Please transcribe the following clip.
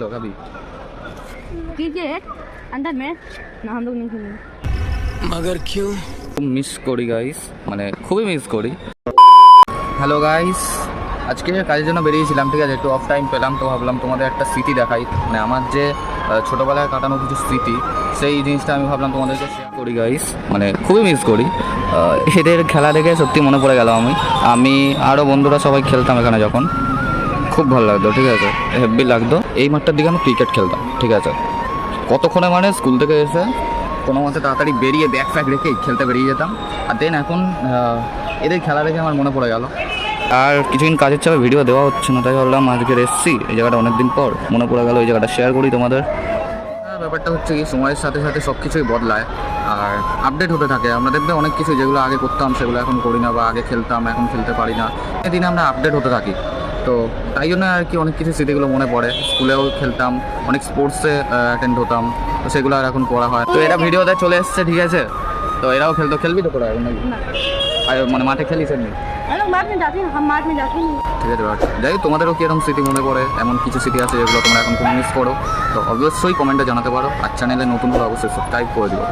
लोग अभी क्रिकेट अंदर में ना हम लोग नहीं खेलेंगे मगर क्यों মিস করি গাইস, মানে খুবই মিস করি। হ্যালো গাইস, আজকে কাজের জন্য বেরিয়েছিলাম, ঠিক আছে, একটু অফ টাইম পেলাম তো ভাবলাম তোমাদের একটা স্মৃতি দেখাই, মানে আমার যে ছোটোবেলায় কাটানো কিছু স্মৃতি, সেই জিনিসটা আমি ভাবলাম তোমাদেরকে শেয়ার করি গাইস, মানে খুবই মিস করি। এদের খেলা দেখে সত্যি মনে পড়ে গেল। আমি আরও বন্ধুরা সবাই খেলতাম এখানে, যখন খুব ভালো লাগতো, ঠিক আছে, হেভি লাগতো। এই মাঠটার দিকে আমি ক্রিকেট খেলতাম, ঠিক আছে, কতক্ষণে মানে স্কুল থেকে এসে কোনো মতে তাড়াতাড়ি বেরিয়ে ব্যাগ ফ্যাগ রেখে খেলতে বেরিয়ে যেতাম। আর দেন এখন এদের খেলা দেখে আমার মনে পড়ে গেল। আর কিছুদিন কাজের চাপে ভিডিও দেওয়া হচ্ছে না, তাই ভাবলাম আজকে এসেছি এই জায়গাটা অনেকদিন পর, মনে পড়ে গেল এই জায়গাটা শেয়ার করি তোমাদের। ব্যাপারটা হচ্ছে কি, সময়ের সাথে সাথে সব কিছুই বদলায় আর আপডেট হতে থাকে। আমরা দেখবে অনেক কিছু যেগুলো আগে করতাম সেগুলো এখন করি না, বা আগে খেলতাম এখন খেলতে পারি না, এদিনে আমরা আপডেট হতে থাকি। তো তাই জন্য আর কি অনেক কিছু স্মৃতিগুলো মনে পড়ে। স্কুলেও খেলতাম, অনেক স্পোর্টসে অ্যাটেন্ড হতাম, তো সেগুলো আর এখন করা হয়। তো এরা ভিডিওতে চলে এসছে, ঠিক আছে, তো এরাও খেলবি তো করে এখন আর মানে মাঠে খেলিস এমনি? हम लोग माठ में जाते हैं, हम माठ में जाते हैं। ঠিক আছে, যাই হোক, তোমাদেরও কি এরকম স্মৃতি মনে পড়ে? এমন কিছু স্মৃতি আছে যেগুলো তোমরা এখন মিস করো? তো অবশ্যই কমেন্টে জানাতে পারো। আর চ্যানেলে নতুন হলে অবশ্যই সাবস্ক্রাইব করে দিও।